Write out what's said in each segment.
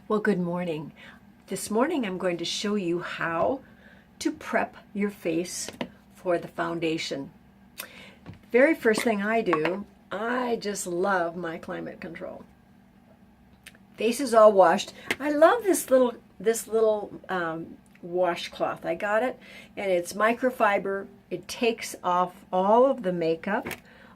Well, good morning. This morning I'm going to show you how to prep your face for the foundation. Very first thing I do, I just love my climate control. Face is all washed. I love this little washcloth. I got it, and it's microfiber. It takes off all of the makeup,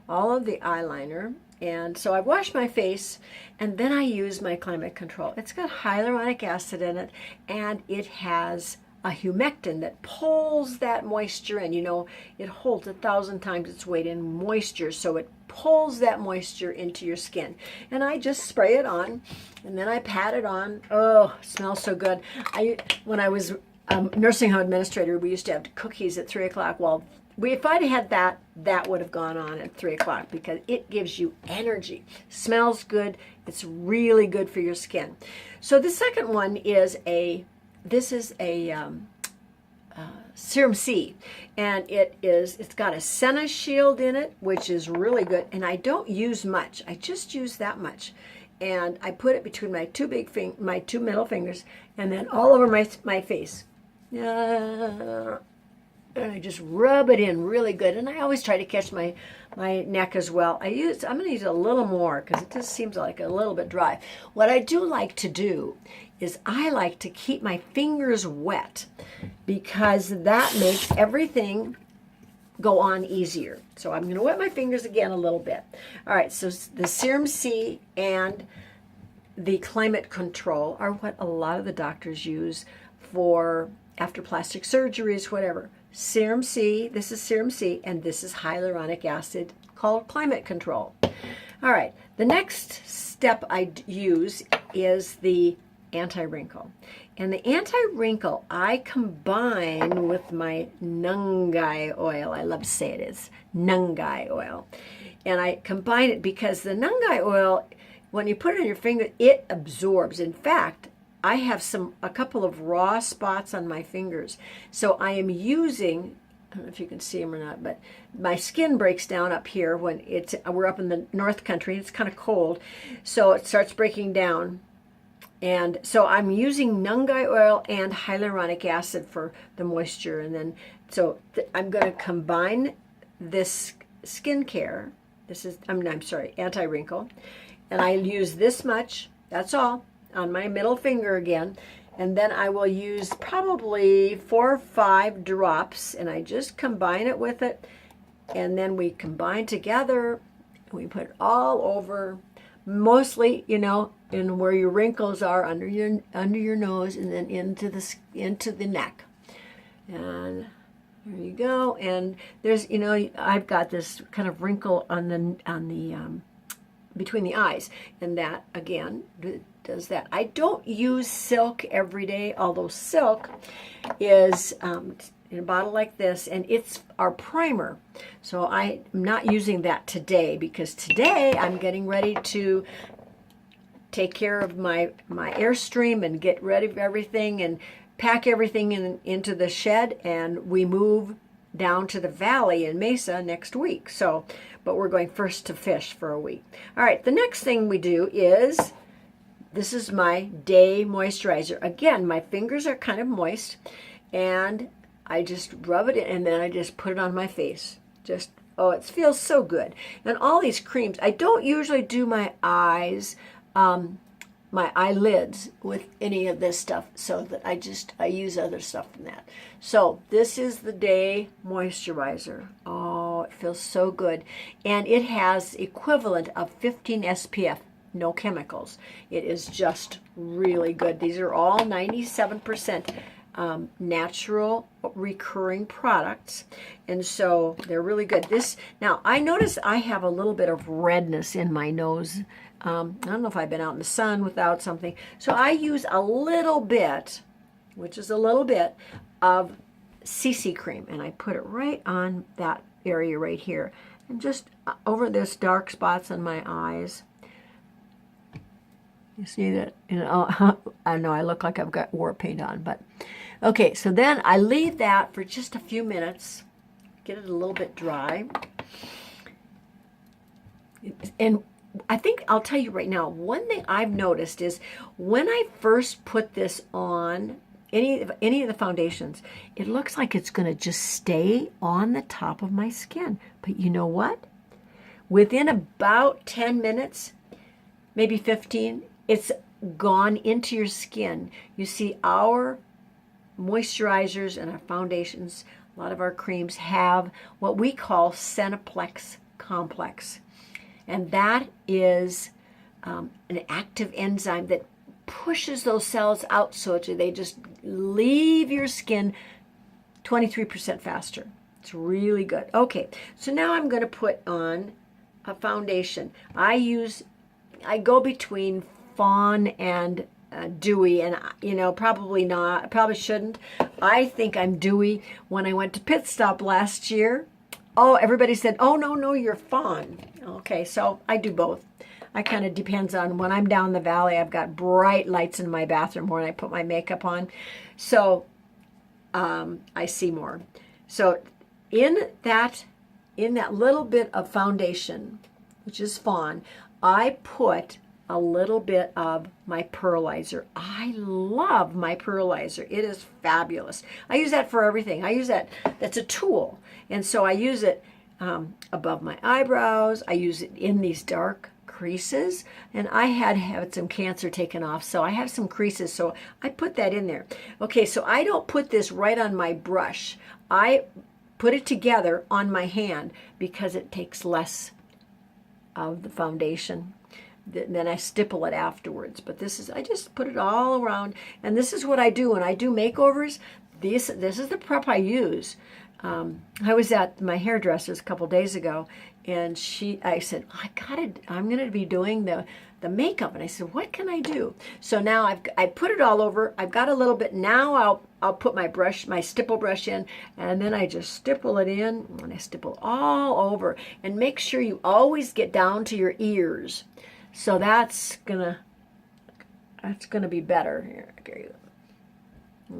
all of the eyeliner. And so I wash my face, and then I use my climate control. It's got hyaluronic acid in it, and it has a humectant that pulls that moisture in. You know, it holds 1,000 times its weight in moisture, so it pulls that moisture into your skin. And I just spray it on, and then I pat it on. Oh, it smells so good. When I was a nursing home administrator, we used to have cookies at 3 o'clock. Well, if I'd had that, that would have gone on at 3 o'clock because it gives you energy. Smells good. It's really good for your skin. So the second one is this is a Serum C, and it's got a Senna shield in it, which is really good. And I don't use much. I just use that much. And I put it between my two middle fingers, and then all over my face. And I just rub it in really good. And I always try to catch my neck as well. I'm going to use a little more because it just seems like a little bit dry. What I do like to do is I like to keep my fingers wet because that makes everything go on easier. So I'm going to wet my fingers again a little bit. All right, so the Serum C and the climate control are what a lot of the doctors use for after plastic surgeries, whatever. Serum C, this is Serum C, and this is hyaluronic acid called climate control. All right, the next step I use is the anti-wrinkle. And the anti-wrinkle I combine with my nungai oil. I love to say it is nungai oil. And I combine it because the nungai oil, when you put it on your finger, it absorbs. In fact, I have a couple of raw spots on my fingers. So I am using, I don't know if you can see them or not, but my skin breaks down up here when we're up in the North Country. It's kind of cold. So it starts breaking down. And so I'm using nungai oil and hyaluronic acid for the moisture. And then, I'm going to combine this skincare. I'm sorry, anti-wrinkle. And I use this much, that's all, on my middle finger again, and then I will use probably 4 or 5 drops, and I just combine it with it, and then we combine together, and we put it all over, mostly, in where your wrinkles are, under your nose, and then into the neck. And there you go. And there's, I've got this kind of wrinkle on the between the eyes, and that again does that. I don't use silk every day, although silk is in a bottle like this, and it's our primer. So I'm not using that today because today I'm getting ready to take care of my Airstream and get rid of everything and pack everything into the shed, and we move down to the valley in Mesa next week. But we're going first to fish for a week. All right, the next thing we do is, this is my day moisturizer. Again, my fingers are kind of moist, and I just rub it in, and then I just put it on my face. It feels so good. And all these creams, I don't usually do my eyes, my eyelids with any of this stuff, so that I use other stuff than that. So this is the day moisturizer. Oh, it feels so good. And it has equivalent of 15 SPF, no chemicals. It is just really good. These are all 97% natural recurring products, and so they're really good. Now I notice I have a little bit of redness in my nose. I don't know if I've been out in the sun without something, so I use a little bit, which is a little bit of CC cream, and I put it right on that area right here, and just over this dark spots on my eyes. You see that? I know I look like I've got war paint on, but okay. So then I leave that for just a few minutes, get it a little bit dry, and I think I'll tell you right now, one thing I've noticed is when I first put this on any of the foundations, it looks like it's going to just stay on the top of my skin. But you know what? Within about 10 minutes, maybe 15, it's gone into your skin. You see, our moisturizers and our foundations, a lot of our creams have what we call Seneplex complex. And that is an active enzyme that pushes those cells out so they just leave your skin 23% faster. It's really good. Okay, so now I'm going to put on a foundation. I go between fawn and dewy, and probably shouldn't. I think I'm dewy. When I went to Pit Stop last year, everybody said, oh, no, you're fawn. Okay, so I do both. I kind of depends on when I'm down the valley. I've got bright lights in my bathroom when I put my makeup on, so I see more. So in that little bit of foundation, which is fawn, I put a little bit of my pearlizer. I love my pearlizer. It is fabulous. I use that for everything. That's a tool. And so I use it above my eyebrows. I use it in these dark creases. And I had some cancer taken off, so I have some creases. So I put that in there. Okay, so I don't put this right on my brush. I put it together on my hand because it takes less of the foundation. Then I stipple it afterwards. But I just put it all around. And this is what I do when I do makeovers. This is the prep I use. I was at my hairdresser's a couple days ago, and I said, I'm going to be doing the makeup. And I said, what can I do? So now I put it all over. I've got a little bit. Now I'll put my stipple brush in, and then I just stipple it in, and I stipple all over. And make sure you always get down to your ears. So that's gonna be better. Here,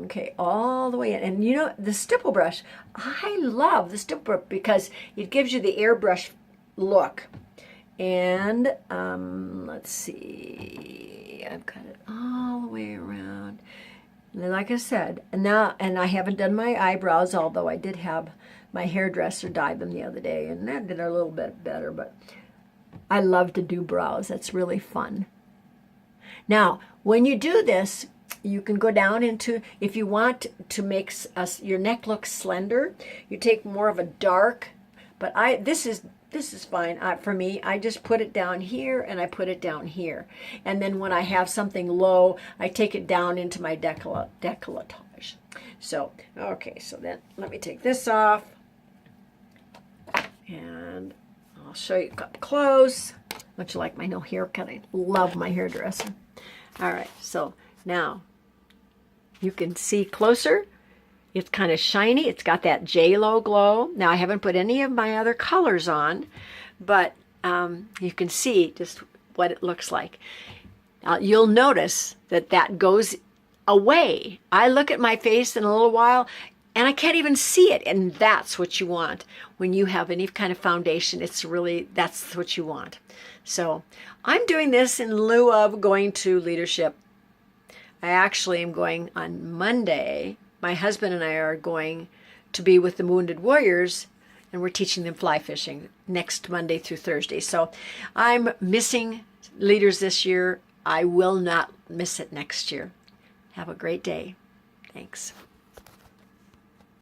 okay, all the way in. And the stipple brush, I love the stipple brush because it gives you the airbrush look. And let's see, I've got it all the way around. And like I said, and I haven't done my eyebrows, although I did have my hairdresser dye them the other day, and that did a little bit better, but I love to do brows. That's really fun. Now, when you do this, you can go down into, if you want to make your neck look slender, you take more of a dark, but this is fine for me. I just put it down here and I put it down here. And then when I have something low, I take it down into my décolletage. So, okay, so then let me take this off. And I'll show you up close. Don't you like my new haircut? I love my hairdresser. All right, so now you can see closer. It's kind of shiny. It's got that J-Lo glow. Now I haven't put any of my other colors on, but you can see just what it looks like. You'll notice that goes away. I look at my face in a little while, and I can't even see it. And that's what you want when you have any kind of foundation. That's what you want. So I'm doing this in lieu of going to leadership. I actually am going on Monday. My husband and I are going to be with the Wounded Warriors, and we're teaching them fly fishing next Monday through Thursday. So I'm missing leaders this year. I will not miss it next year. Have a great day. Thanks.